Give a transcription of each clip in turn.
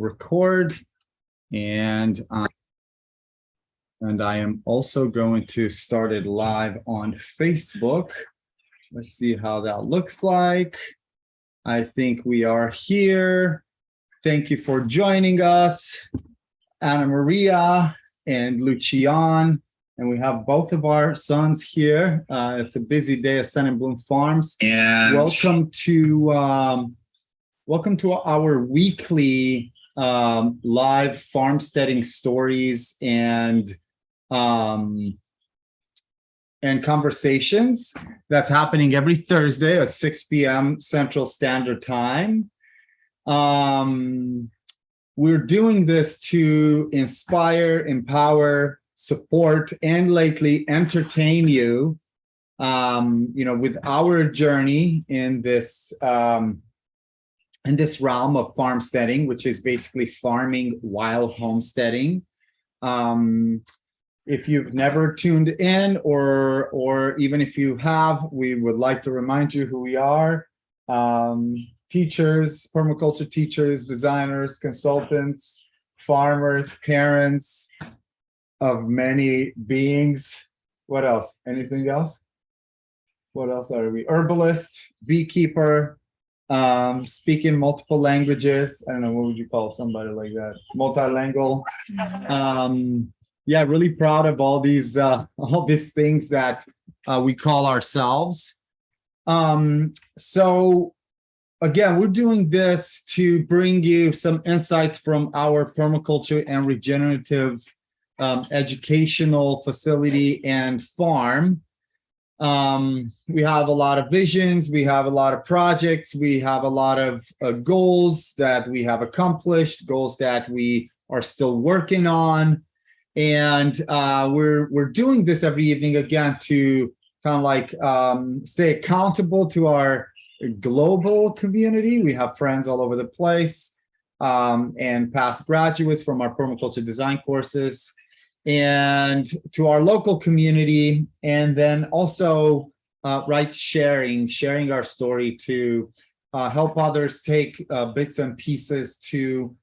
record, and I am also going to start it live on Facebook. Let's see how that looks like. I think we are here. Thank you for joining us, Anna Maria and Lucian. And we have both of our sons here. It's a busy day at Sun and Bloom Farms. And welcome to our weekly live farmsteading stories and conversations that's happening every Thursday at 6 p.m. Central Standard Time. We're doing this to inspire, empower, support, and lately entertain you, with our journey in this realm of farmsteading, which is basically farming while homesteading. If you've never tuned in, or even if you have, we would like to remind you who we are. Teachers, permaculture teachers, designers, consultants, farmers, parents of many beings. What else? Anything else? What else are we? Herbalist, beekeeper, speaking multiple languages. I don't know, what would you call somebody like that? Multilingual. Yeah, really proud of all these things that we call ourselves. So again, we're doing this to bring you some insights from our permaculture and regenerative educational facility and farm. We have a lot of visions, we have a lot of projects, we have a lot of goals that we have accomplished, goals that we are still working on. And we're doing this every evening again to kind of like stay accountable to our global community. We have friends all over the place, and past graduates from our permaculture design courses, and to our local community, and then also sharing our story to help others take bits and pieces to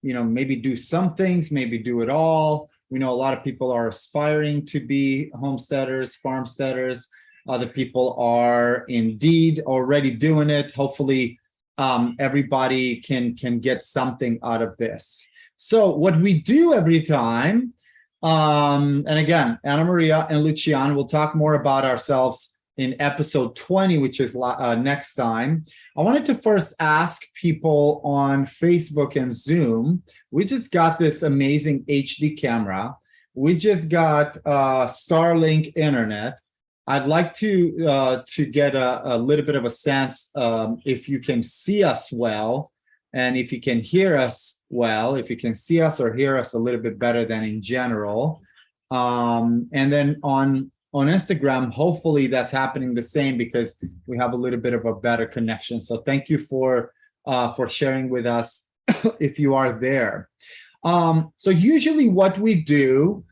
maybe do some things, maybe do it all. We know a lot of people are aspiring to be homesteaders, farmsteaders. Other people are indeed already doing it. Hopefully, everybody can get something out of this. So what we do every time, and again, Anna Maria and Lucian will talk more about ourselves in episode 20, which is next time. I wanted to first ask people on Facebook and Zoom. We just got this amazing HD camera. We just got Starlink internet. I'd like to get a little bit of a sense if you can see us well, and if you can hear us well, if you can see us or hear us a little bit better than in general. And then on Instagram, hopefully that's happening the same, because we have a little bit of a better connection. So thank you for sharing with us if you are there. So usually what we do,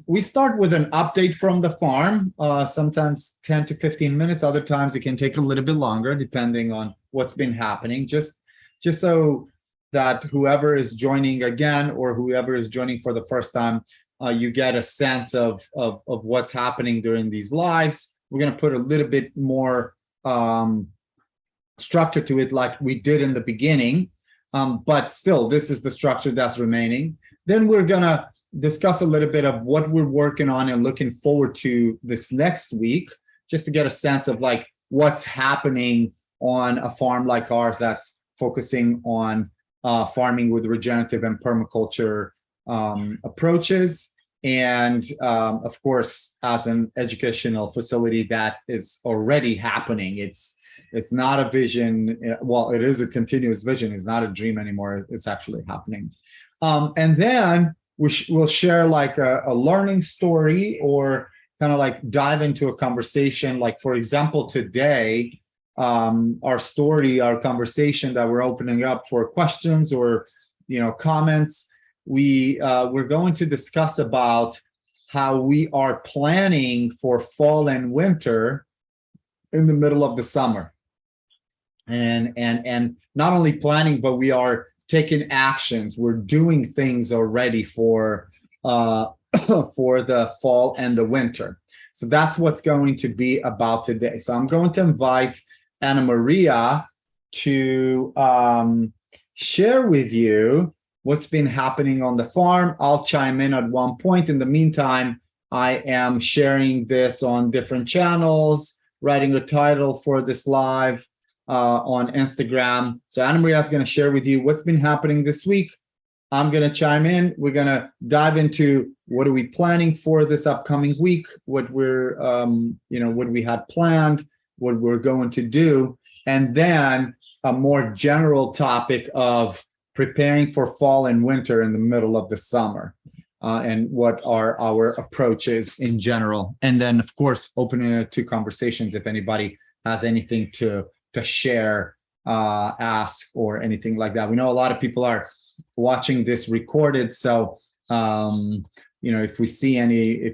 we start with an update from the farm, sometimes 10 to 15 minutes. Other times it can take a little bit longer, depending on what's been happening, just so that whoever is joining again or whoever is joining for the first time, you get a sense of what's happening during these lives. We're going to put a little bit more structure to it, like we did in the beginning, but still, this is the structure that's remaining. Then we're going to discuss a little bit of what we're working on and looking forward to this next week, just to get a sense of like what's happening on a farm like ours that's focusing on farming with regenerative and permaculture approaches. And of course, as an educational facility, that is already happening. It's not a vision. Well, it is a continuous vision. It's not a dream anymore. It's actually happening. And then we'll share like a learning story, or kind of like dive into a conversation. Like, for example, today, our conversation that we're opening up for questions or comments. We're going to discuss about how we are planning for fall and winter in the middle of the summer. and not only planning, but we are taking actions. We're doing things already for for the fall and the winter. So that's what's going to be about today. So I'm going to invite Anna Maria to share with you what's been happening on the farm. I'll chime in at one point. In the meantime, I am sharing this on different channels, writing a title for this live on Instagram. So Anna Maria is going to share with you what's been happening this week. I'm going to chime in. We're going to dive into what are we planning for this upcoming week, what we're, what we had planned, what we're going to do, and then a more general topic of preparing for fall and winter in the middle of the summer, and what are our approaches in general. And then, of course, opening it to conversations if anybody has anything to share, ask, or anything like that. We know a lot of people are watching this recorded, so if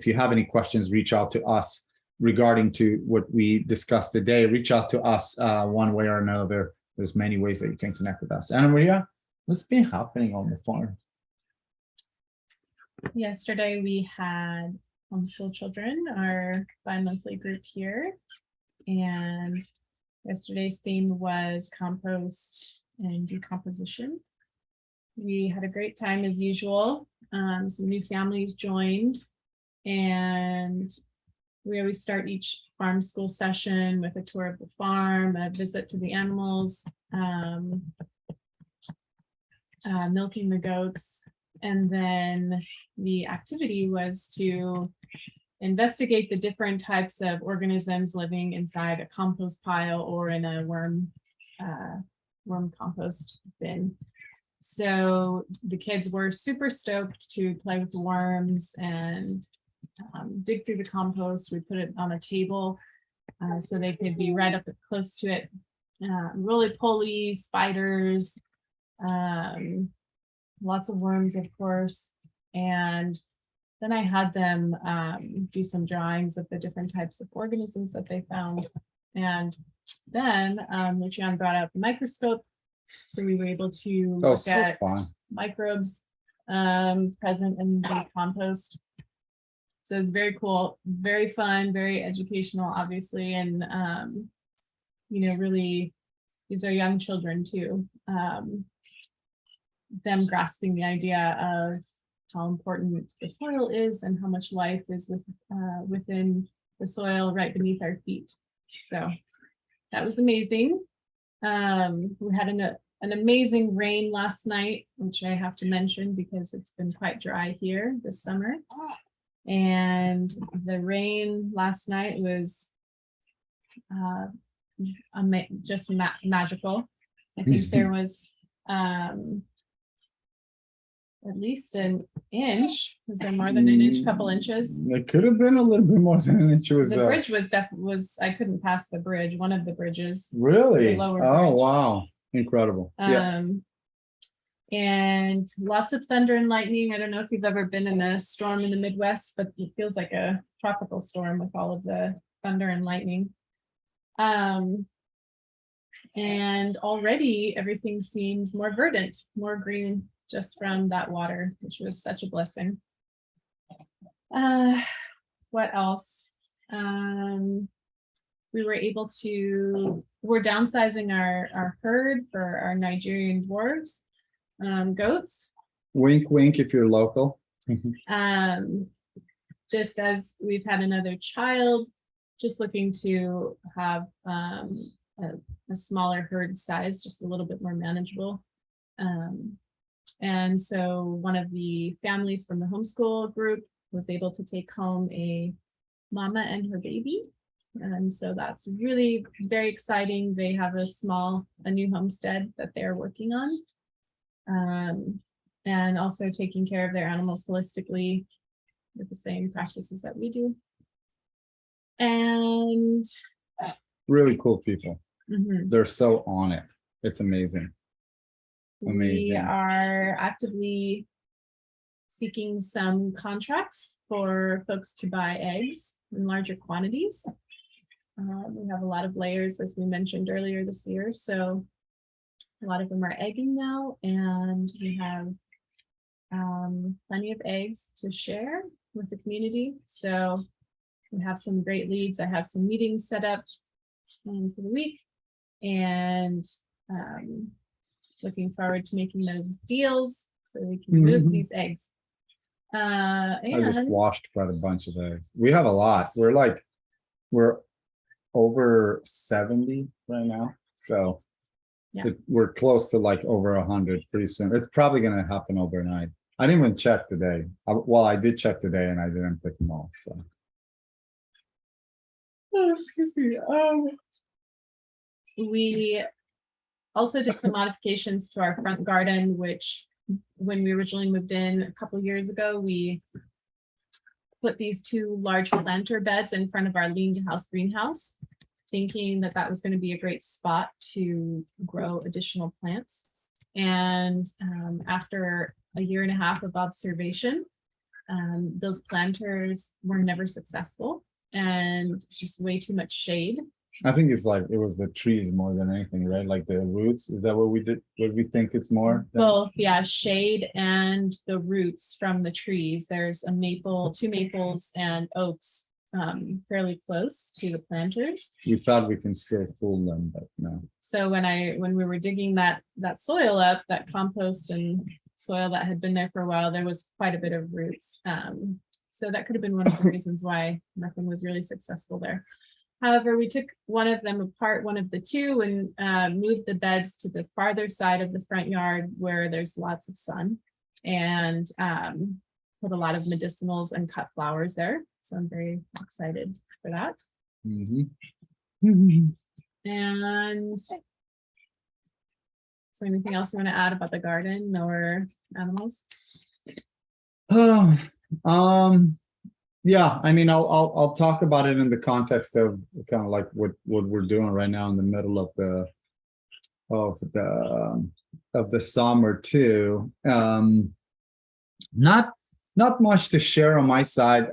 you have any questions, reach out to us regarding to what we discussed today. Reach out to us one way or another. There's many ways that you can connect with us. Anna Maria, what's been happening on the farm? Yesterday we had homeschool children, our bi-monthly group here, and yesterday's theme was compost and decomposition. We had a great time as usual. Some new families joined, and we always start each farm school session with a tour of the farm, a visit to the animals, milking the goats, and then the activity was to investigate the different types of organisms living inside a compost pile or in a worm compost bin. So the kids were super stoked to play with the worms and dig through the compost. We put it on a table so they could be right up close to it. Roly-poly, spiders, lots of worms, of course. And then I had them do some drawings of the different types of organisms that they found. And then Lucian brought out the microscope. So we were able to look at microbes present in the compost. So it's very cool, very fun, very educational, obviously. And, really, these are young children too. Them grasping the idea of how important the soil is and how much life is within the soil right beneath our feet. So that was amazing. We had an amazing rain last night, which I have to mention because it's been quite dry here this summer. And the rain last night was just magical. I think there was at least an inch. Was there more than an inch? Couple inches? It could have been a little bit more than an inch. The bridge was I couldn't pass the bridge. One of the bridges. Really? The lower bridge. Wow, incredible. And lots of thunder and lightning. I don't know if you've ever been in a storm in the Midwest, but it feels like a tropical storm with all of the thunder and lightning. And already everything seems more verdant, more green, just from that water, which was such a blessing. What else? We're downsizing our herd for our Nigerian dwarves, goats. Wink, wink if you're local. Just as we've had another child, just looking to have a smaller herd size, just a little bit more manageable. And so one of the families from the homeschool group was able to take home a mama and her baby. And so that's really very exciting. They have a new homestead that they're working on. And also taking care of their animals holistically with the same practices that we do. And really cool people. They're so on it. It's amazing. We are actively seeking some contracts for folks to buy eggs in larger quantities. We have a lot of layers, as we mentioned earlier this year, so a lot of them are egging now, and we have plenty of eggs to share with the community. So we have some great leads. I have some meetings set up for the week, and looking forward to making those deals so we can move these eggs. I just And washed quite a bunch of eggs. We have a lot. We're over 70 right now. So Yeah. we're close to like over 100 pretty soon. It's probably going to happen overnight. I didn't even check today. Well, I did check today and I didn't pick them all. So, oh, excuse me. we also did some modifications to our front garden, which when we originally moved in a couple years ago, we put these 2 large planter beds in front of our lean-to-house greenhouse, thinking that that was going to be a great spot to grow additional plants. And after a year and a half of observation, those planters were never successful, and just way too much shade. I think it's like it was the trees more than anything, right? Like the roots. Is that what we did? What we think it's more? Both, yeah, shade and the roots from the trees. There's a maple, 2 maples and oaks fairly close to the planters. We thought we can still fool them, but no. So when we were digging that soil up, that compost and soil that had been there for a while, there was quite a bit of roots. So that could have been one of the reasons why nothing was really successful there. However, we took one of them apart, one of the 2, and moved the beds to the farther side of the front yard where there's lots of sun, and put a lot of medicinals and cut flowers there. So I'm very excited for that. And so anything else you want to add about the garden or animals? Yeah, I mean, I'll talk about it in the context of kind of like what we're doing right now in the middle of the summer too. Not much to share on my side.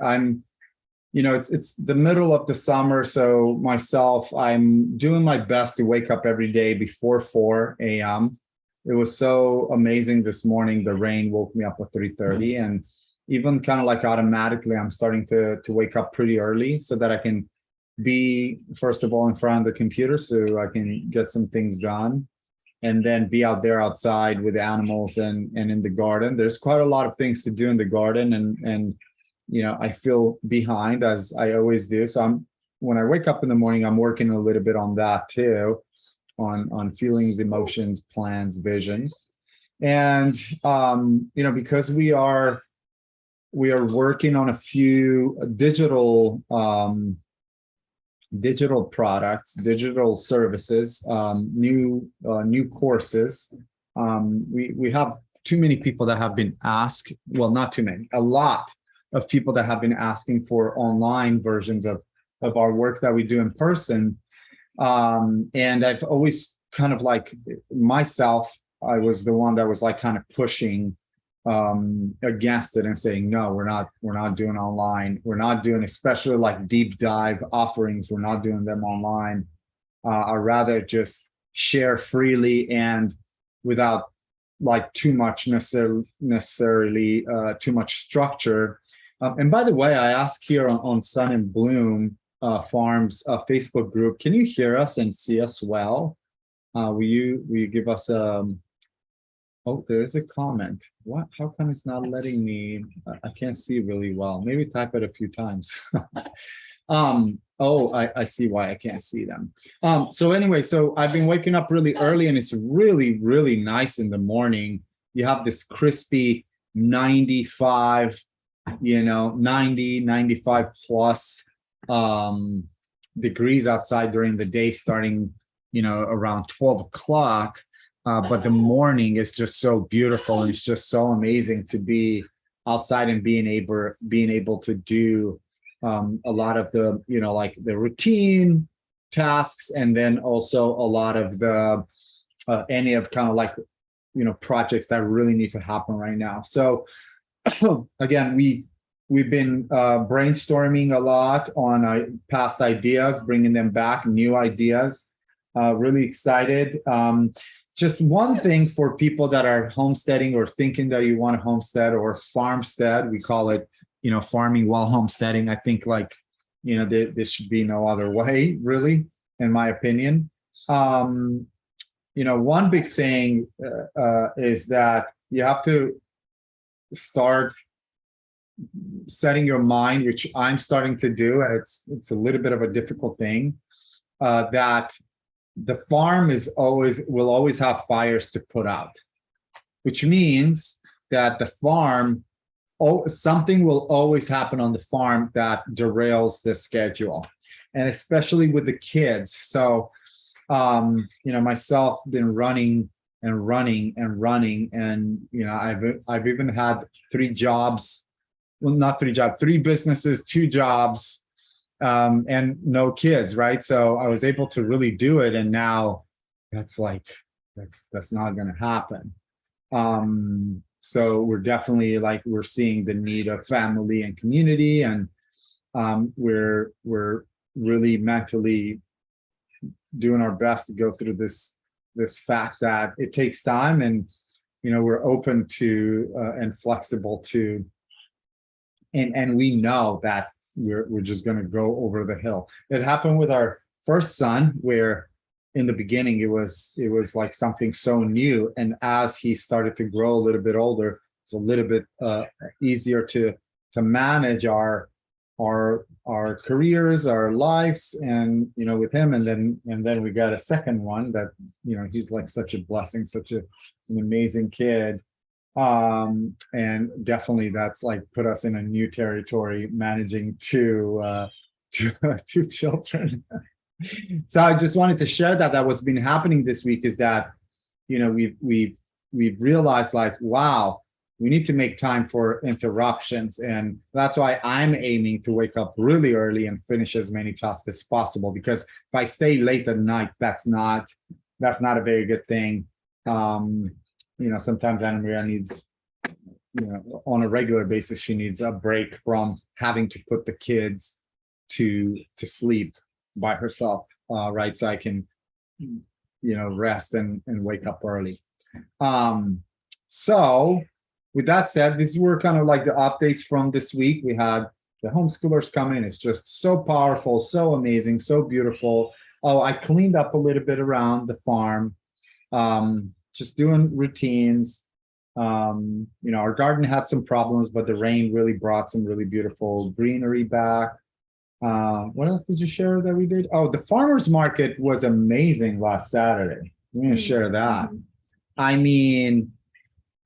It's the middle of the summer, so myself, I'm doing my best to wake up every day before 4 a.m. It was so amazing this morning. The rain woke me up at 3:30, and even kind of like automatically, I'm starting to wake up pretty early so that I can be, first of all, in front of the computer so I can get some things done, and then be out there outside with the animals and in the garden. There's quite a lot of things to do in the garden, and I feel behind, as I always do. So when I wake up in the morning, I'm working a little bit on that too, on feelings, emotions, plans, visions. And because we are working on a few digital products, digital services, new courses. We have too many people that have been asked, well, not too many, a lot of people that have been asking for online versions of our work that we do in person. And I've always kind of like myself, I was the one that was like kind of pushing against it and saying, no, we're not doing online. We're not doing, especially like deep dive offerings. We're not doing them online. I'd rather just share freely and without like too much necessarily too much structure. And by the way, I asked here on Sun and Bloom Farms Facebook group, can you hear us and see us well? Will you give us oh, there is a comment. What? How come it's not letting me? I can't see really well. Maybe type it a few times. Oh, I see why I can't see them. So anyway, so I've been waking up really early, and it's really, really nice in the morning. You have this crispy 95, 90, 95 plus degrees outside during the day, starting, around 12 o'clock. But the morning is just so beautiful, and it's just so amazing to be outside and being able to do a lot of the, like the routine tasks, and then also a lot of the any of kind of like, projects that really need to happen right now. So again, we we've been brainstorming a lot on past ideas, bringing them back, new ideas. Really excited. Just one thing for people that are homesteading or thinking that you want to homestead or farmstead, we call it, farming while homesteading. I think there should be no other way, really, in my opinion. One big thing is that you have to start setting your mind, which I'm starting to do, and it's a little bit of a difficult thing, that the farm will always have fires to put out, which means that the farm, something will always happen on the farm that derails the schedule, and especially with the kids. So, myself been running and running and running, and I've even had 3 jobs, well, not 3 jobs, 3 businesses, 2 jobs, and no kids, right? So I was able to really do it, and now that's not going to happen. So we're definitely we're seeing the need of family and community, and we're really mentally doing our best to go through this fact that it takes time, and we're open to and flexible to, and we know that we're just going to go over the hill. It happened with our first son, where in the beginning it was like something so new, and as he started to grow a little bit older, it's a little bit easier to manage our careers, our lives, and with him, and then we got a second one that he's like such a blessing, such an amazing kid. And definitely that's put us in a new territory, managing two children. So I just wanted to share that what's been happening this week is that we've realized wow, we need to make time for interruptions, and that's why I'm aiming to wake up really early and finish as many tasks as possible, because if I stay late at night, that's not a very good thing. Sometimes Anna Maria needs, on a regular basis, she needs a break from having to put the kids to sleep by herself, right? So I can, rest and wake up early. So with that said, these were kind of the updates from this week. We had the homeschoolers come in. It's just so powerful, so amazing, so beautiful. Oh, I cleaned up a little bit around the farm. Just doing routines. Our garden had some problems, but the rain really brought some really beautiful greenery back. What else did you share that we did? Oh, the farmers market was amazing last Saturday. I'm going to share that. I mean,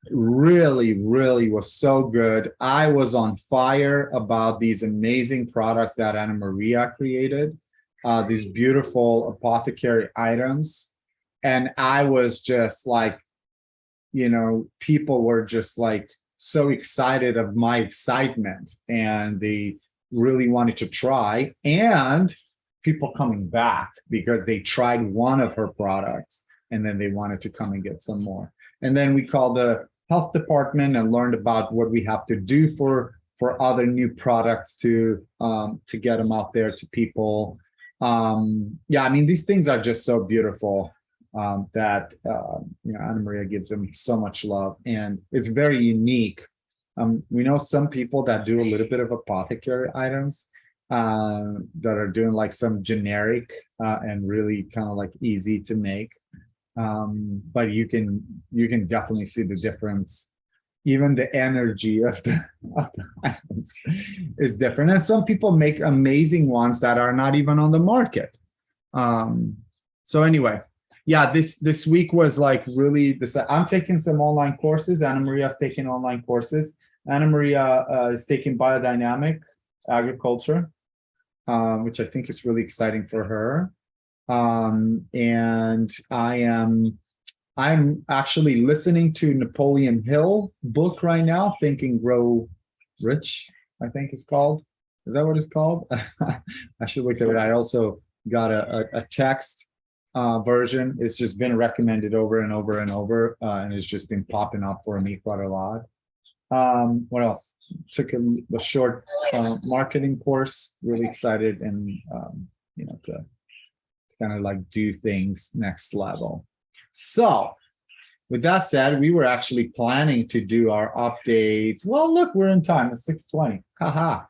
really, really was so good. I was on fire about these amazing products that Anna Maria created, these beautiful apothecary items. And I was just people were just so excited of my excitement, and they really wanted to try, and people coming back because they tried one of her products and then they wanted to come and get some more. And then we called the health department and learned about what we have to do for other new products to get them out there to people. Yeah, I mean, these things are just so beautiful. That Anna Maria gives them so much love, and it's very unique. We know some people that do a little bit of apothecary items that are doing some generic and really kind of easy to make, but you can definitely see the difference. Even the energy of the items is different, and some people make amazing ones that are not even on the market. So anyway. Yeah, this week was really this. I'm taking some online courses. Anna Maria's taking online courses. Anna Maria is taking biodynamic agriculture, which I think is really exciting for her. And I'm actually listening to Napoleon Hill book right now, Think and Grow Rich, I think it's called. Is that what it's called? I should look at it. I also got a text version. It's just been recommended over and over and over, and it's just been popping up for me quite a lot. What else? Took a short marketing course. Really excited and to kind of like do things next level. So with that said, we were actually planning to do our updates. Well, look, we're in time. It's 6:20. Haha.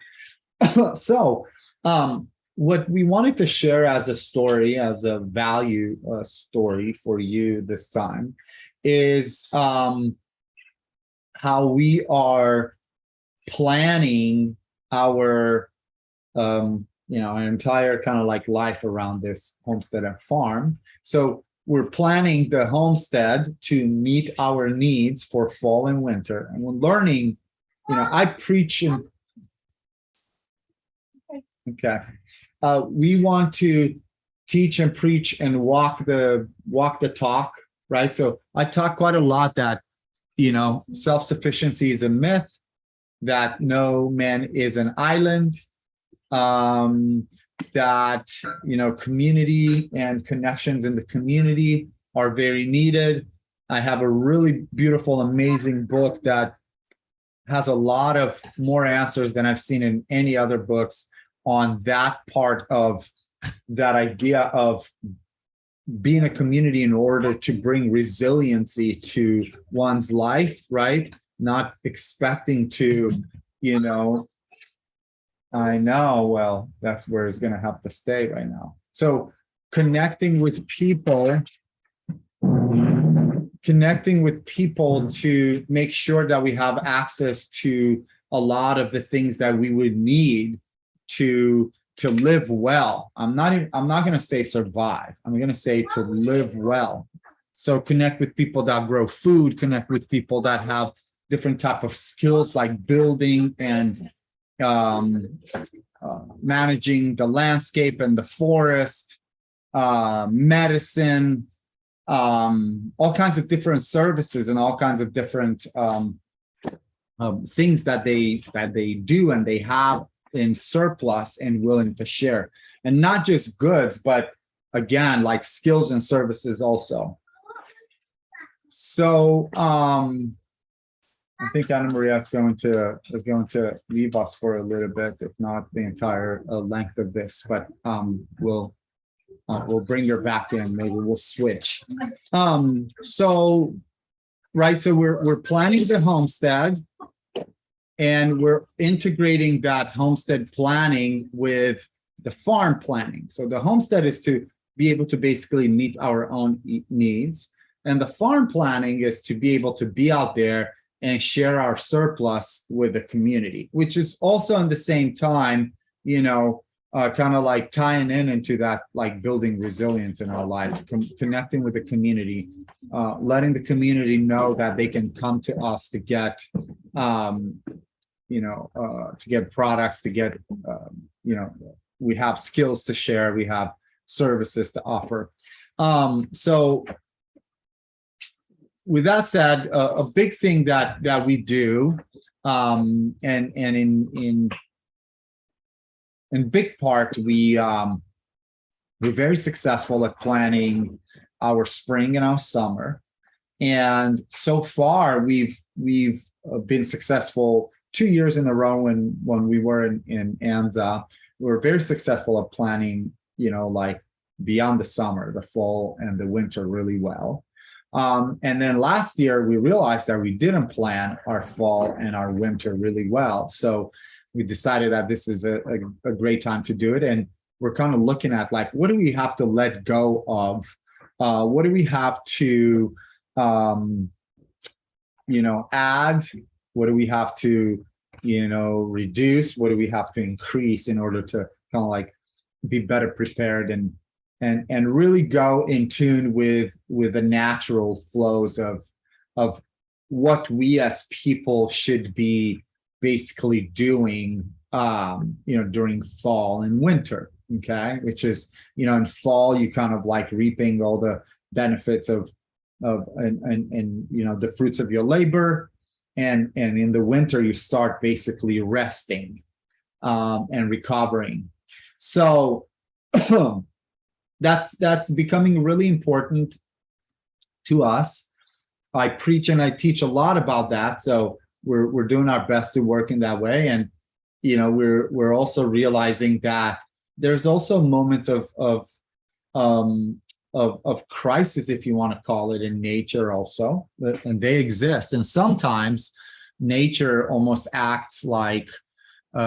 So what we wanted to share as a story, as a value story for you this time is how we are planning our an entire kind of like life around this homestead and farm. So we're planning the homestead to meet our needs for fall and winter. And we're learning, I preach in, okay. We want to teach and preach and walk the talk, right? So I talk quite a lot that, self-sufficiency is a myth, that no man is an island, that, community and connections in the community are very needed. I have a really beautiful, amazing book that has a lot of more answers than I've seen in any other books on that part of that idea of being a community in order to bring resiliency to one's life, right? Not expecting to, I know, well, that's where it's going to have to stay right now. So connecting with people to make sure that we have access to a lot of the things that we would need to live well. I'm not going to say survive. I'm going to say to live well. So connect with people that grow food, connect with people that have different type of skills like building and managing the landscape and the forest, medicine, all kinds of different services and all kinds of different things that they do and they have in surplus and willing to share. And not just goods, but again, like skills and services also. So I think Anna Maria is going to leave us for a little bit, if not the entire length of this, but we'll bring her back in. Maybe we'll switch. So we're planning the homestead, and we're integrating that homestead planning with the farm planning. So the homestead is to be able to basically meet our own needs, and the farm planning is to be able to be out there and share our surplus with the community, which is also at the same time, kind of like tying into that, like building resilience in our life, connecting with the community, letting the community know that they can come to us to get, to get products, to get, we have skills to share, we have services to offer. So with that said, a big thing that we do, and in big part, we're very successful at planning our spring and our summer. And so far, we've been successful 2 years in a row. When we were in Anza, we were very successful at planning, like beyond the summer, the fall and the winter really well. And then last year, we realized that we didn't plan our fall and our winter really well. So we decided that this is a great time to do it. And we're kind of looking at like, what do we have to let go of? What do we have to, add? What do we have to, reduce? What do we have to increase in order to kind of like be better prepared and really go in tune with the natural flows of what we as people should be basically doing, during fall and winter, okay? Which is, in fall, you kind of like reaping all the benefits of the fruits of your labor. And in the winter, you start basically resting and recovering. So that's becoming really important to us. I preach and I teach a lot about that. So we're doing our best to work in that way. And, we're also realizing that there's also moments of crisis, if you want to call it, in nature also, and they exist. And sometimes nature almost acts like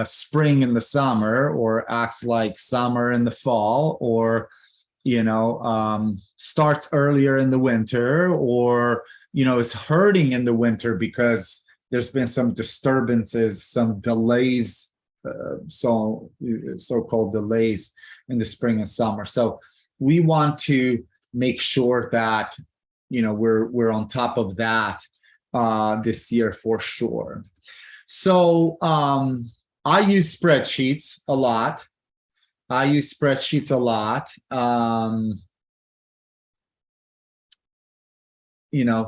spring in the summer, or acts like summer in the fall, or starts earlier in the winter, or is hurting in the winter because there's been some disturbances, some delays, so-called delays in the spring and summer. So we want to make sure that we're on top of that this year for sure. So I use spreadsheets a lot.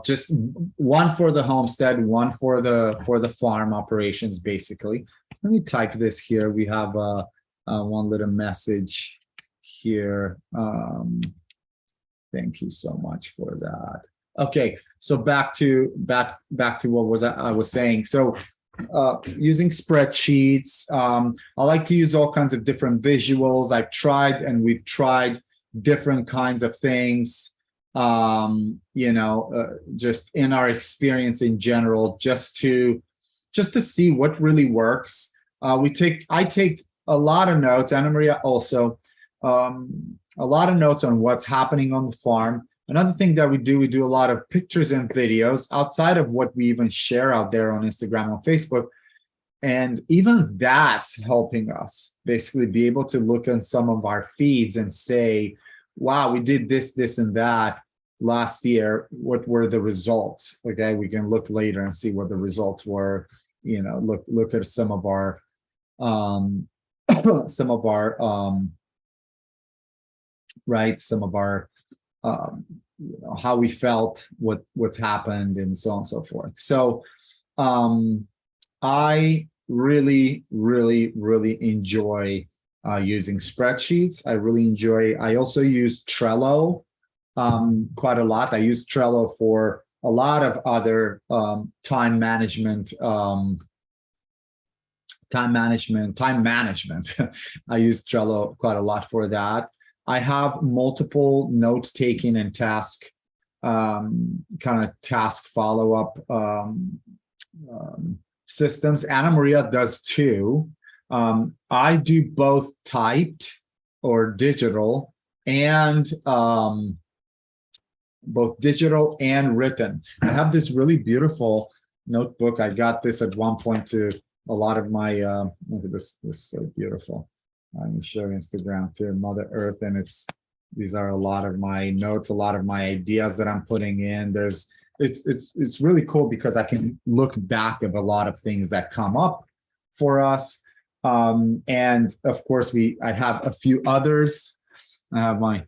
Just one for the homestead, one for the farm operations, basically. Let me type this here. We have one little message here. Thank you so much for that. Okay, so back to what I was saying. So using spreadsheets, I like to use all kinds of different visuals. We've tried different kinds of things, just in our experience in general, just to see what really works. I take a lot of notes, Anna Maria also, a lot of notes on what's happening on the farm. Another thing that we do a lot of pictures and videos outside of what we even share out there on Instagram and Facebook. And even that's helping us basically be able to look at some of our feeds and say, wow, we did this, and that last year. What were the results? Okay, we can look later and see what the results were. Look at some of our how we felt, what's happened, and so on and so forth. So I really enjoy using spreadsheets. I also use Trello quite a lot. I use Trello for a lot of other time management. I use Trello quite a lot for that. I have multiple note-taking and task follow-up systems. Anna Maria does too. I do both typed or digital, and written. I have this really beautiful notebook. I got this at one point to a lot of my look at this is so beautiful. I'm sharing Instagram too, Mother Earth, and these are a lot of my notes, a lot of my ideas that I'm putting in. It's really cool because I can look back of a lot of things that come up for us. And of course, I have a few others. I have my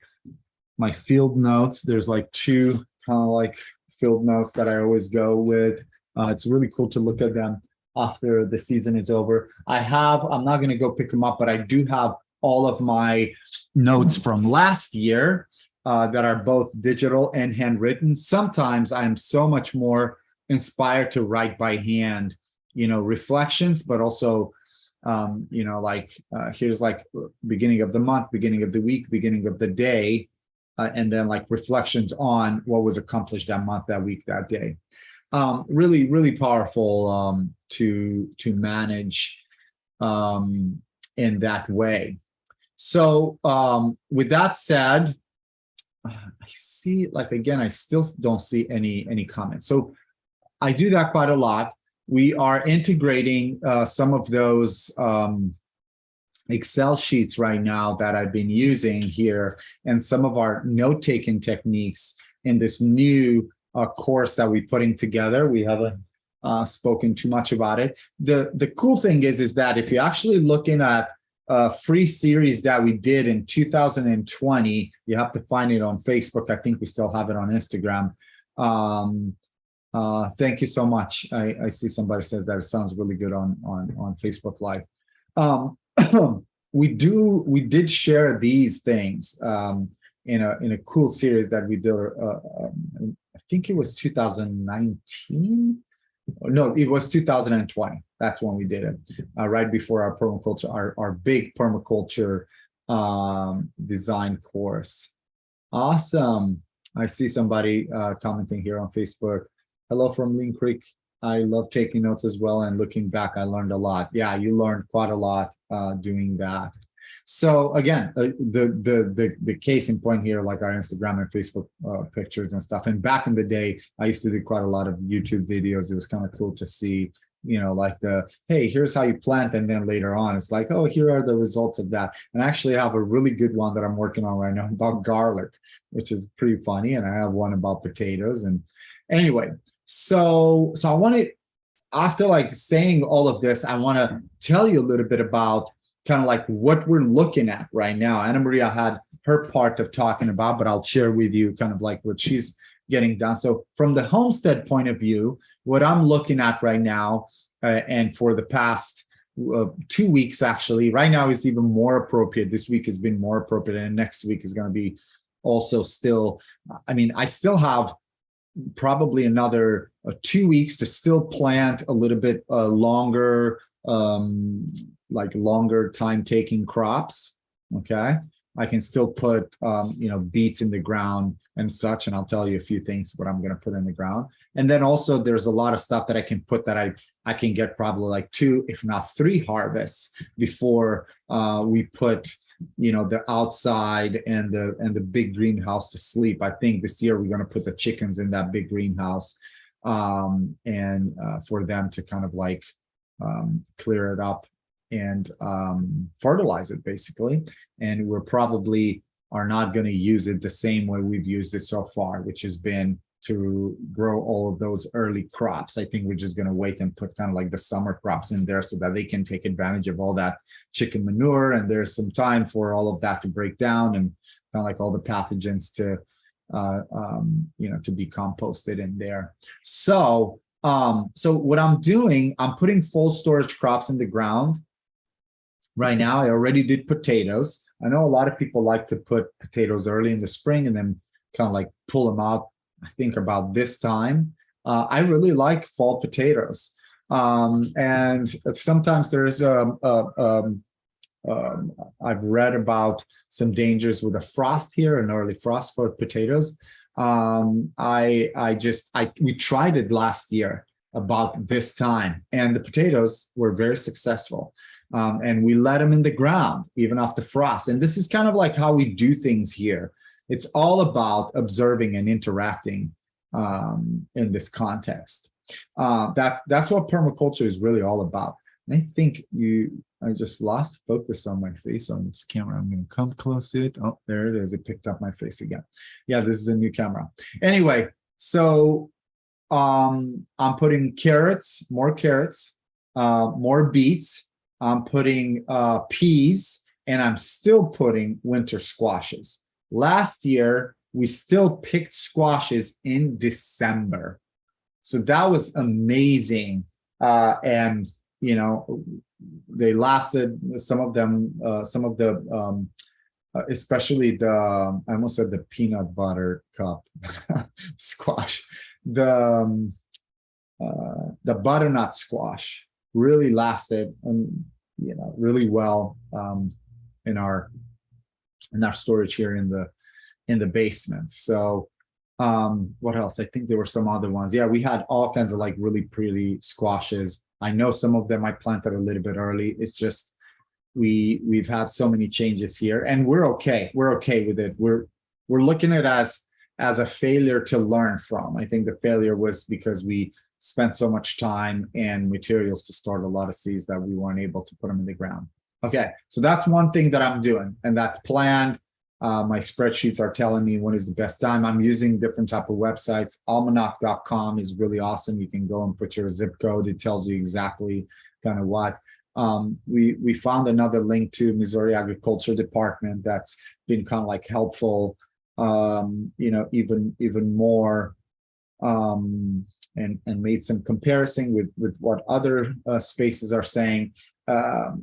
field notes. There's like two kind of like field notes that I always go with. It's really cool to look at them after the season is over. I'm not going to go pick them up, but I do have all of my notes from last year that are both digital and handwritten. Sometimes I'm so much more inspired to write by hand, reflections, but also, here's like beginning of the month, beginning of the week, beginning of the day, and then like reflections on what was accomplished that month, that week, that day. Really powerful to manage in that way. So with that said, I see, like, again, I still don't see any comments. So I do that quite a lot. We are integrating some of those Excel sheets right now that I've been using here, and some of our note-taking techniques in this new course that we're putting together. We haven't spoken too much about it. The cool thing is that if you're actually looking at a free series that we did in 2020, you have to find it on Facebook. I think we still have it on Instagram. Thank you so much. I see somebody says that it sounds really good on Facebook Live. We did share these things in a cool series that we did. I think it was 2019 No, it was 2020. That's when we did it, right before our permaculture, our big permaculture design course. Awesome. I see somebody commenting here on Facebook. Hello from Lean Creek. I love taking notes as well, and looking back, I learned a lot. Yeah, you learned quite a lot doing that. So again, the case in point here, like our Instagram and Facebook pictures and stuff. And back in the day, I used to do quite a lot of YouTube videos. It was kind of cool to see, you know, like hey, here's how you plant, and then later on, it's like, oh, here are the results of that. And I actually have a really good one that I'm working on right now about garlic, which is pretty funny. And I have one about potatoes. And anyway, so I wanted, after like saying all of this, I want to tell you a little bit about kind of like what we're looking at right now. Anna Maria had her part of talking about, but I'll share with you kind of like what she's getting done. So from the homestead point of view, what I'm looking at right now, and for the past 2 weeks, actually, right now is even more appropriate. This week has been more appropriate, and next week is going to be also still, I mean, I still have probably another 2 weeks to still plant a little bit longer, like longer time taking crops. Okay. I can still put, you know, beets in the ground and such, and I'll tell you a few things what I'm going to put in the ground. And then also there's a lot of stuff that I can put that I can get probably like 2, if not 3 harvests before we put, you know, the outside and the big greenhouse to sleep. I think this year we're going to put the chickens in that big greenhouse, and for them to kind of like clear it up and fertilize it basically. And we're probably are not going to use it the same way we've used it so far, which has been to grow all of those early crops. I think we're just going to wait and put kind of like the summer crops in there so that they can take advantage of all that chicken manure, and there's some time for all of that to break down and kind of like all the pathogens to you know, to be composted in there. So so what I'm doing, I'm putting full storage crops in the ground right now. I already did potatoes. I know a lot of people like to put potatoes early in the spring and then kind of like pull them out, I think about this time. I really like fall potatoes. And sometimes there is I've read about some dangers with a frost here, an early frost for potatoes. We tried it last year about this time, and the potatoes were very successful. And we let them in the ground even after frost. And this is kind of like how we do things here. It's all about observing and interacting in this context. That's what permaculture is really all about. And I think I just lost focus on my face on this camera. I'm going to come close to it. Oh, there it is. It picked up my face again. Yeah, this is a new camera. Anyway, so I'm putting carrots, more beets. I'm putting peas, and I'm still putting winter squashes. Last year, we still picked squashes in December. So that was amazing. And, you know, they lasted, some of the, especially the, I almost said the peanut butter cup squash, the butternut squash really lasted, you know, really well in our storage here in the basement. So what else? I think there were some other ones. Yeah, we had all kinds of like really pretty squashes. I know some of them I planted a little bit early. It's just we've had so many changes here, and we're okay. We're okay with it. We're looking at it as a failure to learn from. I think the failure was because we spent so much time and materials to start a lot of seeds that we weren't able to put them in the ground. Okay, so that's one thing that I'm doing, and that's planned. My spreadsheets are telling me when is the best time. I'm using different type of websites. Almanac.com is really awesome. You can go and put your zip code. It tells you exactly kind of what. We found another link to Missouri Agriculture Department that's been kind of like helpful, you know, even more, and made some comparison with what other spaces are saying.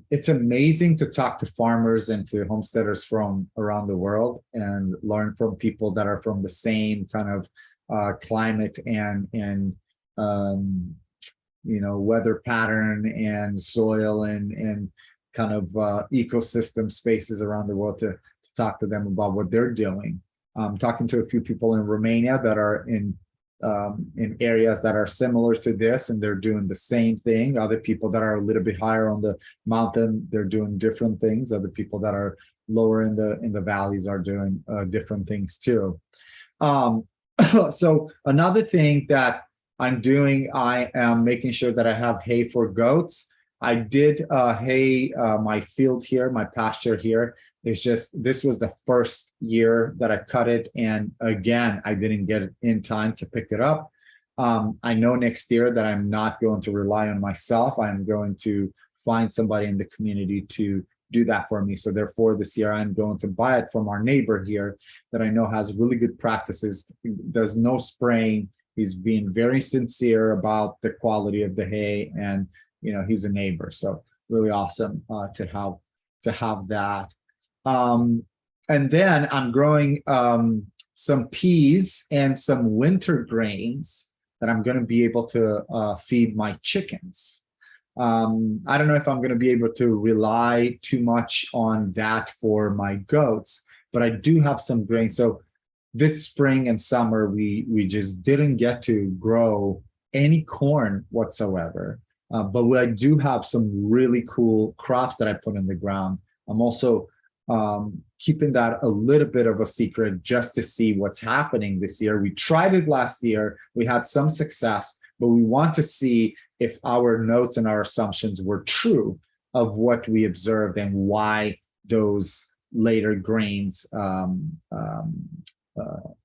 It's amazing to talk to farmers and to homesteaders from around the world and learn from people that are from the same kind of climate and weather pattern and soil and kind of ecosystem spaces around the world to talk to them about what they're doing. I'm talking to a few people in Romania that are in areas that are similar to this, and they're doing the same thing. Other people that are a little bit higher on the mountain, they're doing different things. Other people that are lower in the valleys are doing different things too. So another thing that I'm doing, I am making sure that I have hay for goats. I did hay my field here, my pasture here. It's just, this was the first year that I cut it. And again, I didn't get it in time to pick it up. I know next year that I'm not going to rely on myself. I'm going to find somebody in the community to do that for me. So therefore this year I'm going to buy it from our neighbor here that I know has really good practices. There's no spraying. He's being very sincere about the quality of the hay, and he's a neighbor. So really awesome to have that. And then I'm growing some peas and some winter grains that I'm going to be able to feed my chickens. I don't know if I'm going to be able to rely too much on that for my goats, but I do have some grains. So this spring and summer, we just didn't get to grow any corn whatsoever. But I do have some really cool crops that I put in the ground. I'm also keeping that a little bit of a secret just to see what's happening this year. We tried it last year. We had some success, but we want to see if our notes and our assumptions were true of what we observed and why those later grains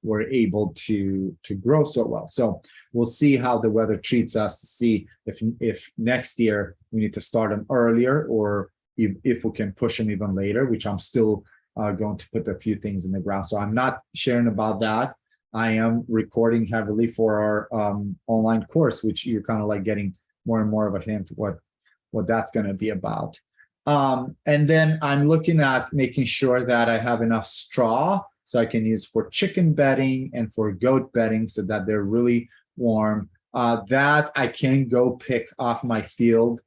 were able to grow so well. So we'll see how the weather treats us to see if next year we need to start them earlier, or if we can push them even later, which I'm still going to put a few things in the ground. So I'm not sharing about that. I am recording heavily for our online course, which you're kind of like getting more and more of a hint what that's going to be about. And then I'm looking at making sure that I have enough straw so I can use for chicken bedding and for goat bedding so that they're really warm. That I can go pick off my field,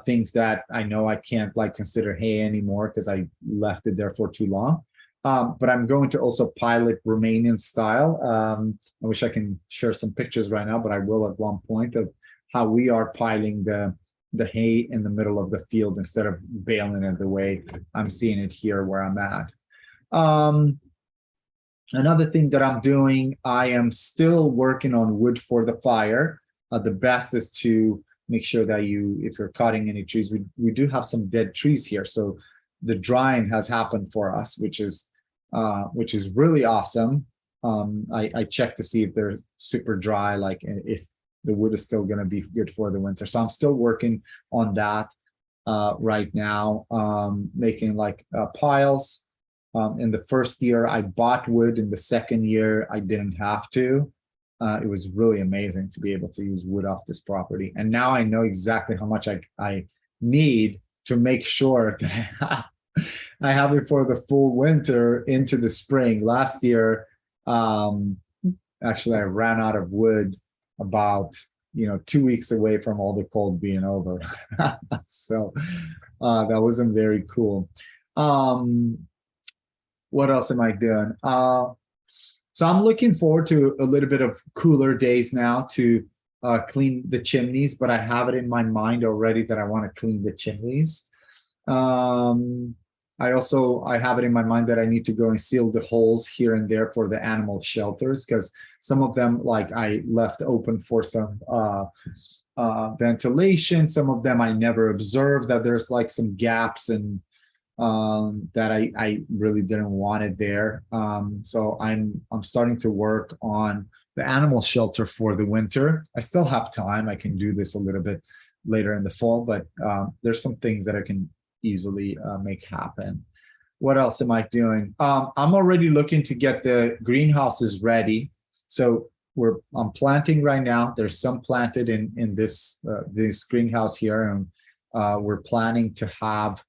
things that I know I can't consider hay anymore because I left it there for too long. But I'm going to also pilot Romanian style. I wish I can share some pictures right now, but I will at one point, of how we are piling the hay in the middle of the field instead of baling it the way I'm seeing it here where I'm at. Another thing that I'm doing, I am still working on wood for the fire. The best is to make sure that if you're cutting any trees, we do have some dead trees here. So the drying has happened for us, which is really awesome. I checked to see if they're super dry, like if the wood is still going to be good for the winter. So I'm still working on that right now, making piles. In the first year, I bought wood. In the second year, I didn't have to. It was really amazing to be able to use wood off this property. And now I know exactly how much I need to make sure that I have it for the full winter into the spring. Last year, actually, I ran out of wood about 2 weeks away from all the cold being over. So that wasn't very cool. What else am I doing? So I'm looking forward to a little bit of cooler days now to clean the chimneys, but I have it in my mind already that I want to clean the chimneys. I have it in my mind that I need to go and seal the holes here and there for the animal shelters, because some of them I left open for some ventilation. Some of them I never observed that there's some gaps and that I really didn't want it there. So I'm starting to work on the animal shelter for the winter. I still have time. I can do this a little bit later in the fall, but there's some things that I can easily make happen. What else am I doing? I'm already looking to get the greenhouses ready. So I'm planting right now. There's some planted in this greenhouse here, and we're planning to have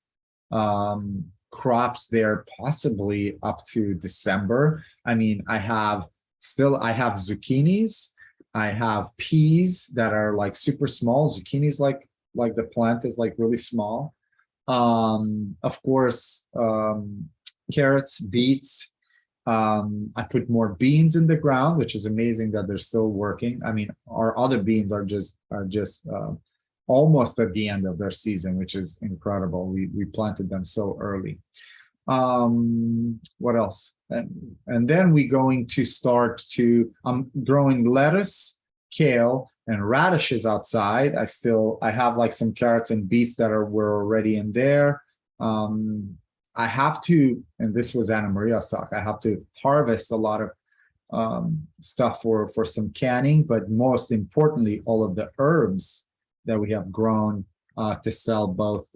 crops there possibly up to December. I mean, I have zucchinis. I have peas that are like super small. Zucchinis, like the plant is like really small. Of course, carrots, beets. I put more beans in the ground, which is amazing that they're still working. I mean, our other beans are just almost at the end of their season, which is incredible. We planted them so early. What else? And then we're going to start to growing lettuce, kale, and radishes outside. I have like some carrots and beets that were already in there. I have to, and this was Anna Maria's talk, I have to harvest a lot of stuff for some canning, but most importantly, all of the herbs that we have grown to sell both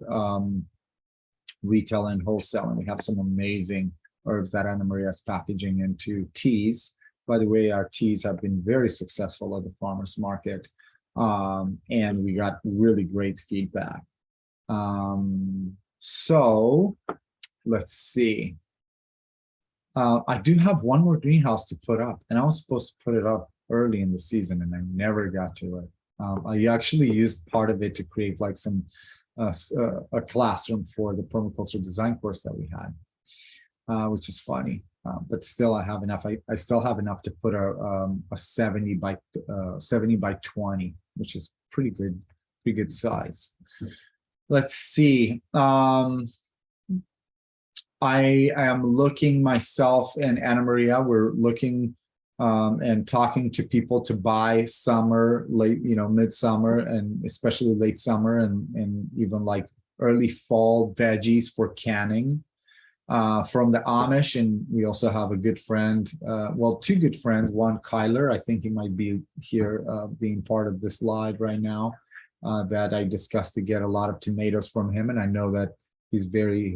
retail and wholesale. And we have some amazing herbs that Anna Maria is packaging into teas. By the way, our teas have been very successful at the farmers market, and we got really great feedback. So let's see. I do have one more greenhouse to put up, and I was supposed to put it up early in the season, and I never got to it. I actually used part of it to create like some a classroom for the permaculture design course that we had, which is funny. But still, I have enough. I still have enough to put a 70 by 20, which is pretty good size. Let's see. I am looking myself and Anna Maria, we're looking and talking to people to buy summer, late, midsummer, and especially late summer and even like early fall veggies for canning from the Amish. And we also have a good friend, two good friends, one Kyler, I think he might be here being part of this live right now, that I discussed to get a lot of tomatoes from him. And I know that he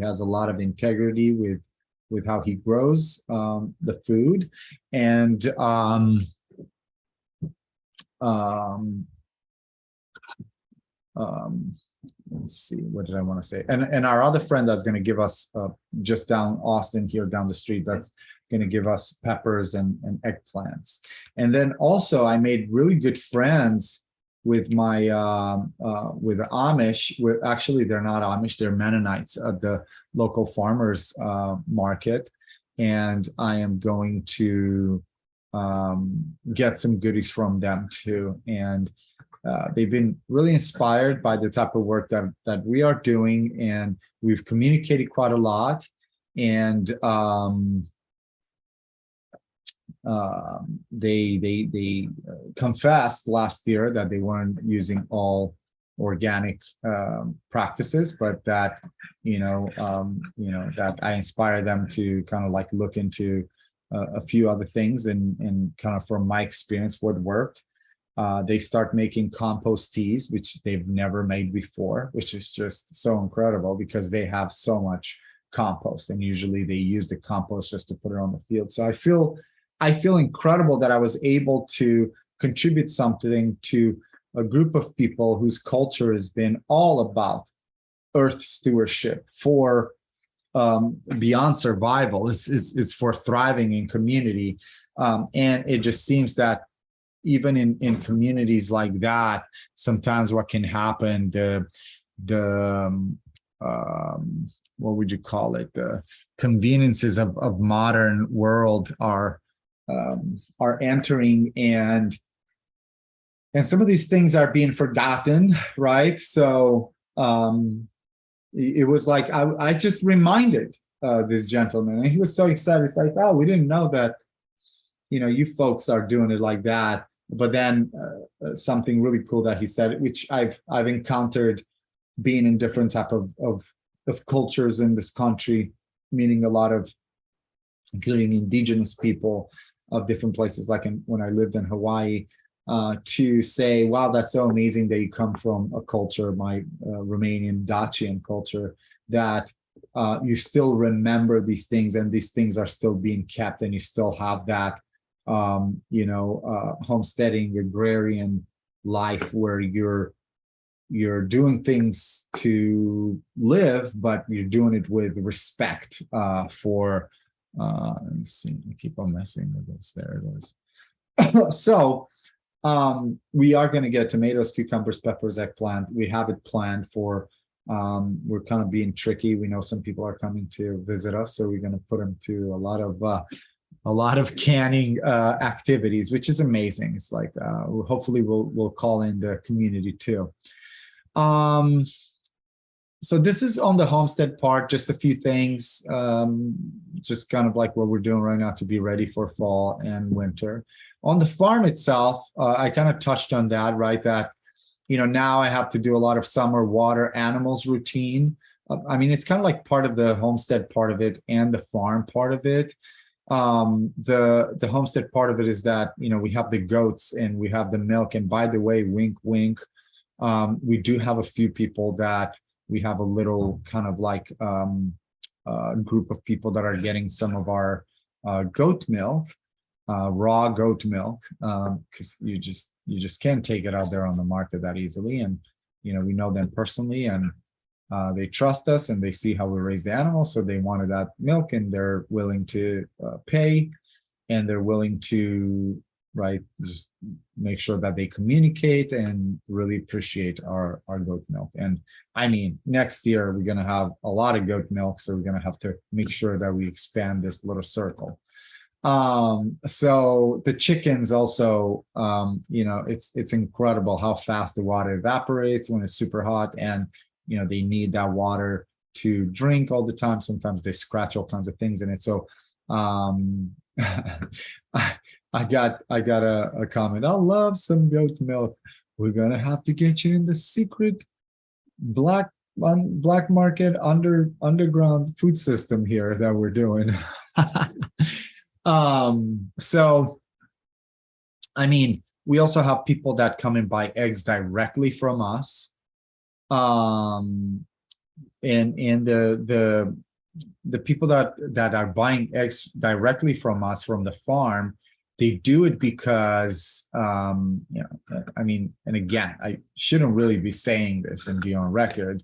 has a lot of integrity with how he grows the food. And let's see, what did I want to say? And our other friend that's going to give us just down Austin here down the street, that's going to give us peppers and eggplants. And then also I made really good friends with my with the Amish. Actually, they're not Amish, they're Mennonites at the local farmers market. And I am going to get some goodies from them too. And they've been really inspired by the type of work that we are doing, and we've communicated quite a lot. And they confessed last year that they weren't using all organic practices, but that that I inspire them to kind of like look into a few other things, and kind of from my experience what worked. They start making compost teas, which they've never made before, which is just so incredible because they have so much compost, and usually they use the compost just to put it on the field. So I feel incredible that I was able to contribute something to a group of people whose culture has been all about earth stewardship for beyond survival. It's for thriving in community. And it just seems that even in communities like that, sometimes what can happen, what would you call it? The conveniences of modern world are entering, and some of these things are being forgotten, right? So it was like I just reminded this gentleman, and he was so excited. It's like, oh, we didn't know that, you folks are doing it like that. But then something really cool that he said, which I've encountered being in different type of cultures in this country, meaning a lot of, including indigenous people of different places, like when I lived in Hawaii, to say, wow, that's so amazing that you come from a culture, my Romanian Dacian culture, that you still remember these things, and these things are still being kept, and you still have that, homesteading agrarian life where you're doing things to live, but you're doing it with respect for let me see, I keep on messing with this. There it is. So We are going to get tomatoes, cucumbers, peppers, eggplant. We have it planned for, we're kind of being tricky. We know some people are coming to visit us, so we're going to put them to a lot of canning activities, which is amazing. It's like hopefully we'll call in the community too. So this is on the homestead part, just a few things, just kind of like what we're doing right now to be ready for fall and winter. On the farm itself, I kind of touched on that, right? That, now I have to do a lot of summer water animals routine. I mean, it's kind of like part of the homestead part of it and the farm part of it. The homestead part of it is that, we have the goats and we have the milk. And by the way, wink, wink, we do have a few people that we have a little kind of like group of people that are getting some of our goat milk, raw goat milk, because you just can't take it out there on the market that easily. And we know them personally, and they trust us, and they see how we raise the animals, so they wanted that milk, and they're willing to pay, and they're willing to just make sure that they communicate and really appreciate our goat milk. And I mean, next year we're going to have a lot of goat milk, so we're going to have to make sure that we expand this little circle. So the chickens also, it's incredible how fast the water evaporates when it's super hot, and they need that water to drink all the time. Sometimes they scratch all kinds of things in it. So I got a comment. I love some goat milk. We're gonna have to get you in the secret black market underground food system here that we're doing. So I mean, we also have people that come and buy eggs directly from us. And the people that are buying eggs directly from us from the farm, they do it because I mean, and again, I shouldn't really be saying this and be on record.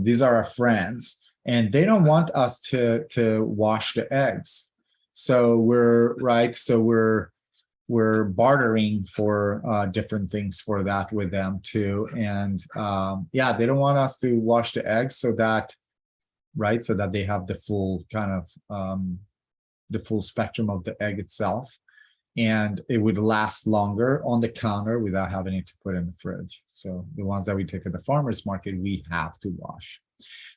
These are our friends, and they don't want us to wash the eggs. So we're bartering for different things for that with them too. And they don't want us to wash the eggs so that they have the full kind of the full spectrum of the egg itself, and it would last longer on the counter without having it to put in the fridge. So the ones that we take at the farmers market, we have to wash.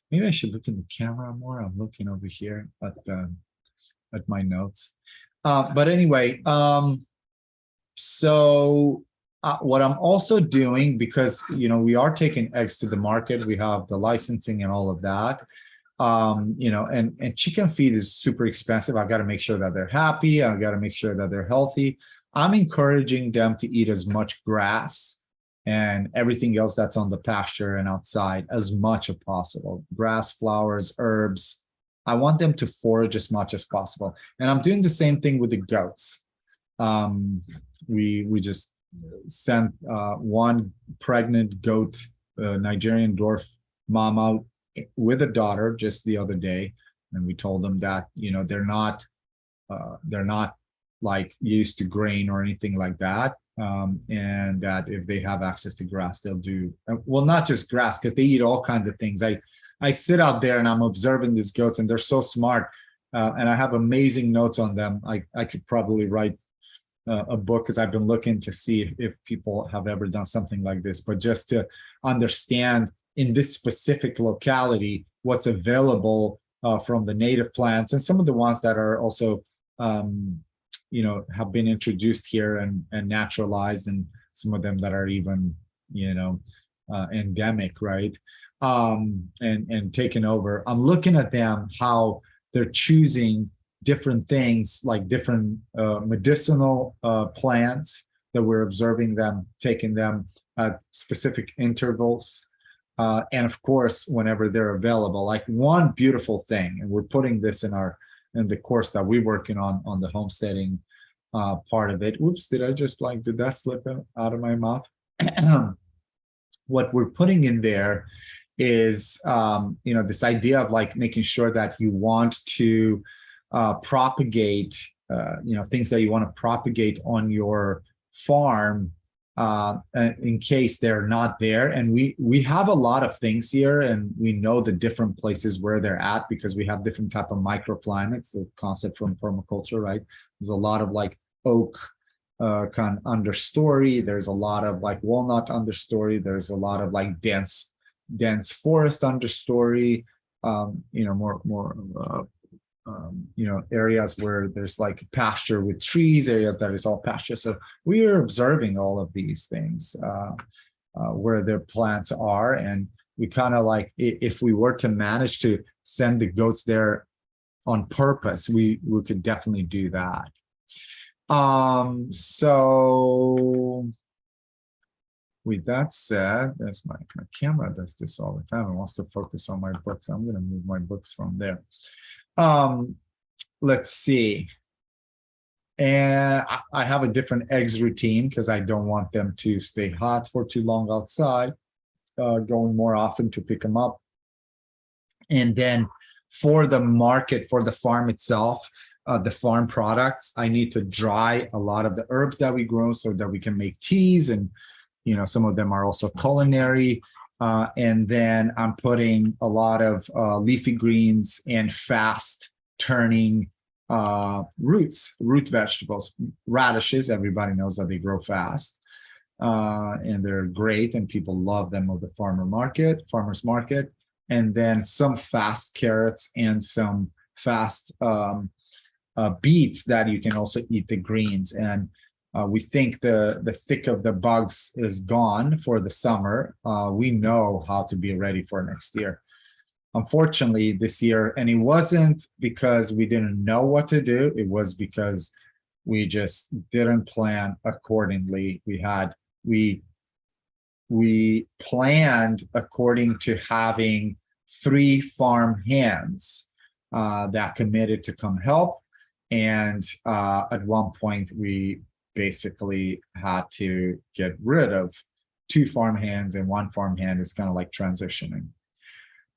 Maybe I should look in the camera more. I'm looking over here at my notes. But anyway, so what I'm also doing, because we are taking eggs to the market, we have the licensing and all of that, and chicken feed is super expensive. I got to make sure that they're happy. I got to make sure that they're healthy. I'm encouraging them to eat as much grass and everything else that's on the pasture and outside as much as possible. Grass, flowers, herbs. I want them to forage as much as possible. And I'm doing the same thing with the goats. We just sent one pregnant goat, Nigerian dwarf mom, out with a daughter just the other day, and we told them that they're not like used to grain or anything like that, and that if they have access to grass, they'll do well. Not just grass, because they eat all kinds of things. I sit out there and I'm observing these goats, and they're so smart, and I have amazing notes on them. I could probably write a book, because I've been looking to see if people have ever done something like this, but just to understand in this specific locality what's available from the native plants, and some of the ones that are also have been introduced here and naturalized, and some of them that are even endemic, right? And taken over. I'm looking at them, how they're choosing different things, like different medicinal plants that we're observing them, taking them at specific intervals. And of course, whenever they're available. Like one beautiful thing, and we're putting this in the course that we're working on the homesteading part of it. Whoops, did that slip out of my mouth? What we're putting in there is this idea of like making sure that you want to propagate things that you want to propagate on your farm in case they're not there. And we have a lot of things here, and we know the different places where they're at because we have different type of microclimates, the concept from permaculture, right? There's a lot of like oak kind of understory. There's a lot of like walnut understory. There's a lot of like dense forest understory. Areas where there's like pasture with trees, areas that is all pasture. So we are observing all of these things where their plants are, and we kind of like, if we were to manage to send the goats there on purpose, we could definitely do that. So with that said, that's my camera does this all the time. It wants to focus on my books. I'm going to move my books from there. Let's see. And I have a different eggs routine because I don't want them to stay hot for too long outside, going more often to pick them up. And then for the market, for the farm itself, the farm products, I need to dry a lot of the herbs that we grow so that we can make teas, and some of them are also culinary. And then I'm putting a lot of leafy greens and fast turning root vegetables, radishes. Everybody knows that they grow fast, and they're great, and people love them of the farmer's market. And then some fast carrots and some fast beets that you can also eat the greens. And we think the thick of the bugs is gone for the summer. We know how to be ready for next year. Unfortunately, this year, and it wasn't because we didn't know what to do, it was because we just didn't plan accordingly. We planned according to having 3 farm hands that committed to come help. And at one point, we basically had to get rid of 2 farm hands, and 1 farm hand is kind of like transitioning.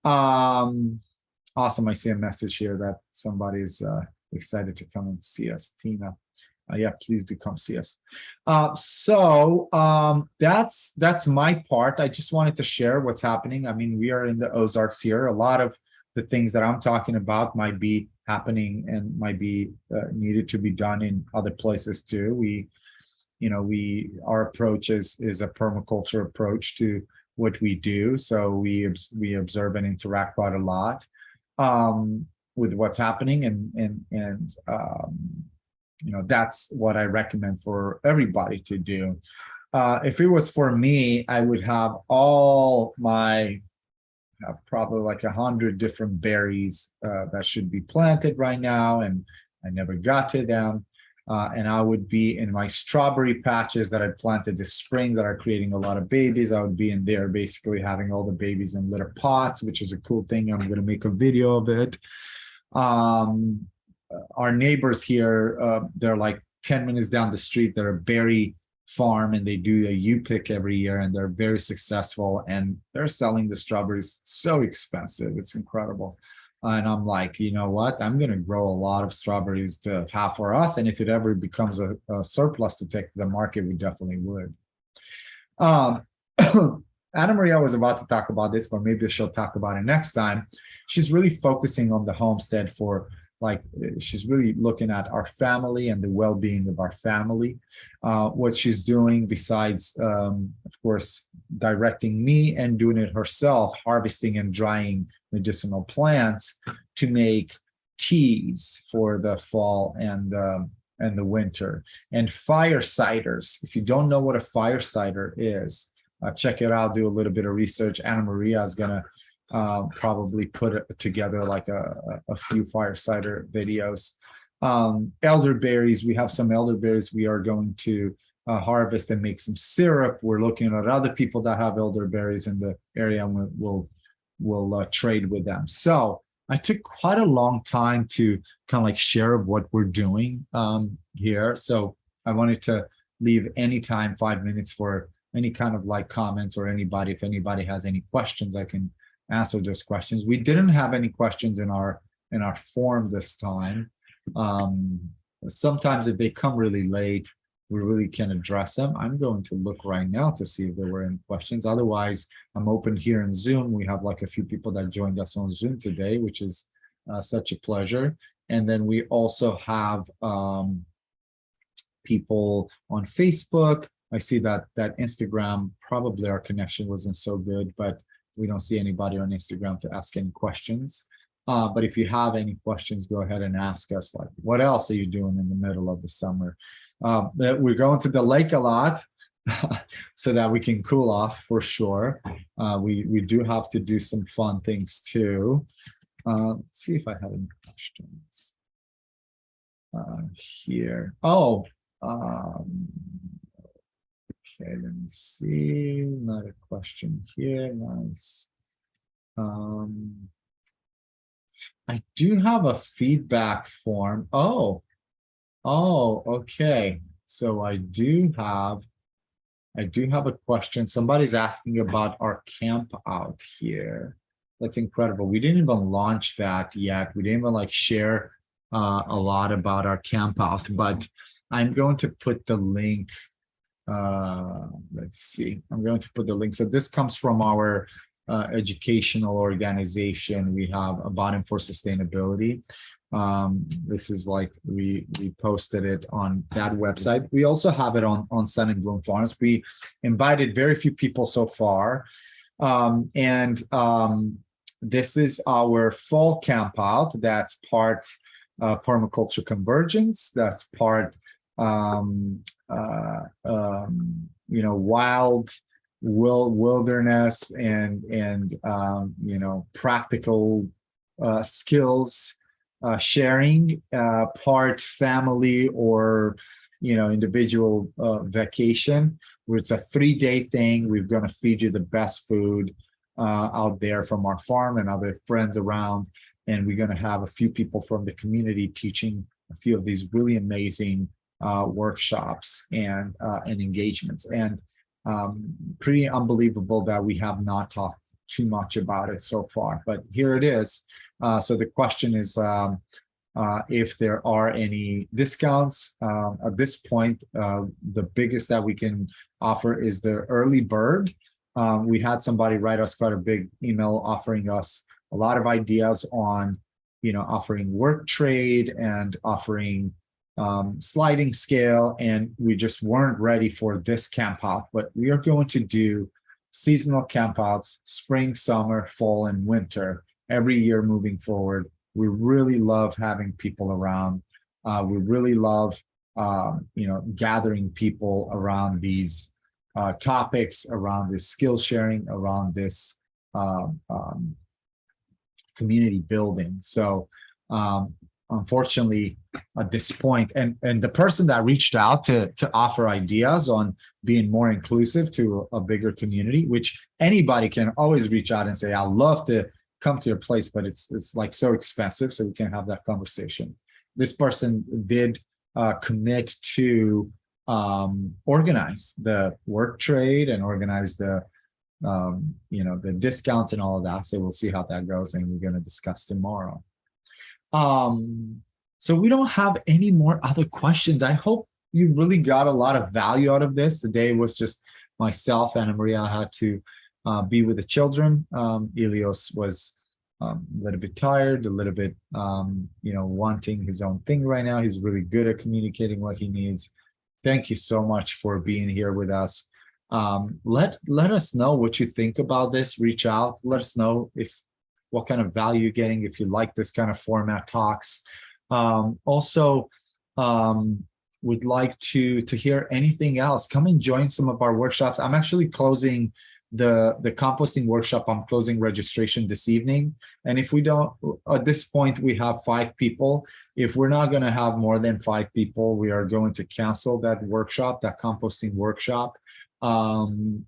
Awesome. I see a message here that somebody's excited to come and see us. Tina, yeah, please do come see us. So that's my part. I just wanted to share what's happening. I mean, we are in the Ozarks here. A lot of the things that I'm talking about might be happening and might be needed to be done in other places too. Our approach is a permaculture approach to what we do. So we observe and interact quite a lot with what's happening, and that's what I recommend for everybody to do. If it was for me, I would have all my probably like 100 different berries that should be planted right now, and I never got to them. And I would be in my strawberry patches that I planted this spring that are creating a lot of babies. I would be in there basically having all the babies in litter pots, which is a cool thing. I'm going to make a video of it. Our neighbors here, they're like 10 minutes down the street. They're a berry farm, and they do a U-pick every year, and they're very successful, and they're selling the strawberries so expensive. It's incredible. And I'm like, you know what? I'm going to grow a lot of strawberries to have for us. And if it ever becomes a surplus to take to the market, we definitely would. Anna Maria was about to talk about this, but maybe she'll talk about it next time. She's really focusing on the homestead she's really looking at our family and the well-being of our family. What she's doing besides, of course, directing me and doing it herself, harvesting and drying medicinal plants to make teas for the fall and the winter. And fire ciders. If you don't know what a fire cider is, check it out, do a little bit of research. Anna Maria is going to probably put it together like a few fire cider videos. Elderberries, we have some elderberries we are going to harvest and make some syrup. We're looking at other people that have elderberries in the area, and we'll trade with them. So I took quite a long time to kind of like share what we're doing here. So I wanted to leave any time, 5 minutes, for any kind of like comments, or if anybody has any questions, I can answer those questions. We didn't have any questions in our form this time. Sometimes if they come really late, we really can address them. I'm going to look right now to see if there were any questions. Otherwise, I'm open here in Zoom. We have like a few people that joined us on Zoom today, which is such a pleasure. And then we also have people on Facebook. I see that Instagram, probably our connection wasn't so good, but we don't see anybody on Instagram to ask any questions. But if you have any questions, go ahead and ask us, like, what else are you doing in the middle of the summer? We're going to the lake a lot so that we can cool off for sure. We do have to do some fun things too. Let's see if I have any questions here. Oh, okay, let me see. Another question here. Nice. I do have a feedback form. Oh, okay. So I do have a question. Somebody's asking about our camp out here. That's incredible. We didn't even launch that yet. We didn't even like share a lot about our camp out, but I'm going to put the link. Let's see. I'm going to put the link. So this comes from our educational organization. We have About and for Sustainability. This is like we posted it on that website. We also have it on Sun and Bloom Farms. We invited very few people so far, this is our fall camp out. That's part permaculture convergence. That's part wilderness and practical skills sharing, part family or individual vacation, where it's a 3-day thing. We're going to feed you the best food out there from our farm and other friends around, and we're going to have a few people from the community teaching a few of these really amazing workshops and engagements. And pretty unbelievable that we have not talked too much about it so far, but here it is. So the question is if there are any discounts. At this point, the biggest that we can offer is the early bird. We had somebody write us quite a big email offering us a lot of ideas on, offering work trade and offering sliding scale, and we just weren't ready for this camp out. But we are going to do seasonal camp outs, spring, summer, fall, and winter every year moving forward. We really love having people around. We really love, gathering people around these topics, around this skill sharing, around this community building. So unfortunately, at this point, and the person that reached out to offer ideas on being more inclusive to a bigger community, which anybody can always reach out and say, I'd love to come to your place, but it's like so expensive, so we can have that conversation. This person did commit to organize the work trade and organize the the discounts and all of that. So we'll see how that goes, and we're going to discuss tomorrow. So we don't have any more other questions. I hope you really got a lot of value out of this. Today was just myself. Anna Maria had to be with the children. Ilios was a little bit tired, a little bit, wanting his own thing right now. He's really good at communicating what he needs. Thank you so much for being here with us. Let us know what you think about this. Reach out. Let us know what kind of value you're getting, if you like this kind of format talks. Also, would like to hear anything else. Come and join some of our workshops. I'm actually closing the composting workshop. I'm closing registration this evening. And if we don't, at this point, we have 5 people. If we're not going to have more than 5 people, we are going to cancel that workshop, that composting workshop. And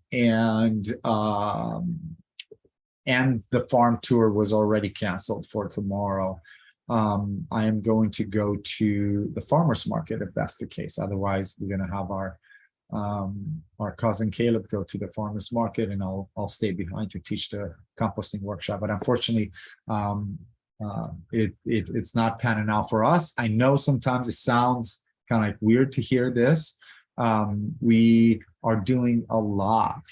the farm tour was already canceled for tomorrow. I am going to go to the farmers market if that's the case. Otherwise, we're going to have our cousin Caleb go to the farmers market, and I'll stay behind to teach the composting workshop. But unfortunately, it's not panning out for us. I know sometimes it sounds kind of like weird to hear this, We are doing a lot.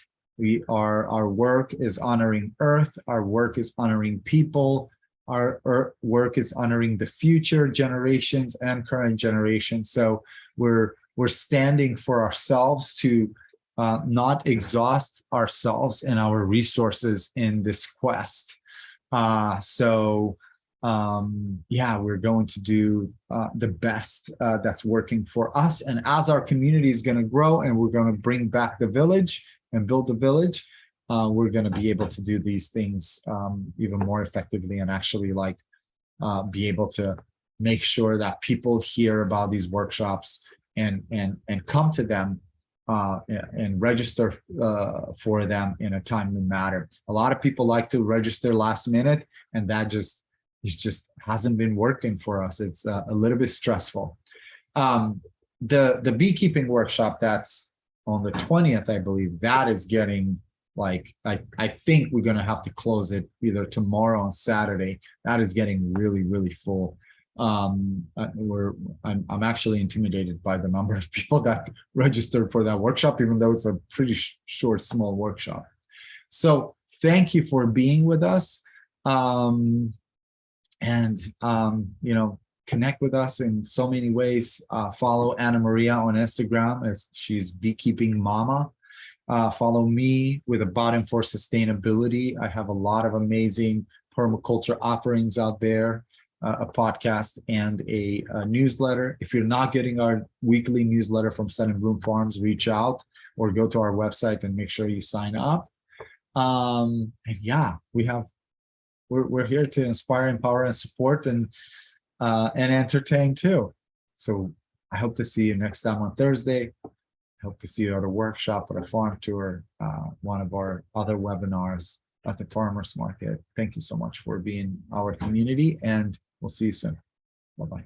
Our work is honoring Earth. Our work is honoring people. Our work is honoring the future generations and current generations. So we're standing for ourselves to not exhaust ourselves and our resources in this quest. Yeah, we're going to do the best that's working for us. And as our community is going to grow and we're going to bring back the village and build the village, we're going to be able to do these things even more effectively and actually like be able to make sure that people hear about these workshops and come to them and register for them in a timely manner. A lot of people like to register last minute, and that just hasn't been working for us. It's a little bit stressful. The beekeeping workshop that's on the 20th, I believe, that is getting like, I think we're gonna have to close it either tomorrow or Saturday. That is getting really, really full. I'm actually intimidated by the number of people that registered for that workshop, even though it's a pretty short, small workshop. So thank you for being with us. You know, connect with us in so many ways. Follow Anna Maria on Instagram, as she's Beekeeping Mama. Follow me with About and for Sustainability. I have a lot of amazing permaculture offerings out there, a podcast and a newsletter. If you're not getting our weekly newsletter from Sun and Bloom Farms, reach out or go to our website and make sure you sign up. And yeah, we're here to inspire, empower, and support, and entertain too. So I hope to see you next time on Thursday. I hope to see you at a workshop, at a farm tour, one of our other webinars at the farmers market. Thank you so much for being our community, and we'll see you soon. Bye-bye.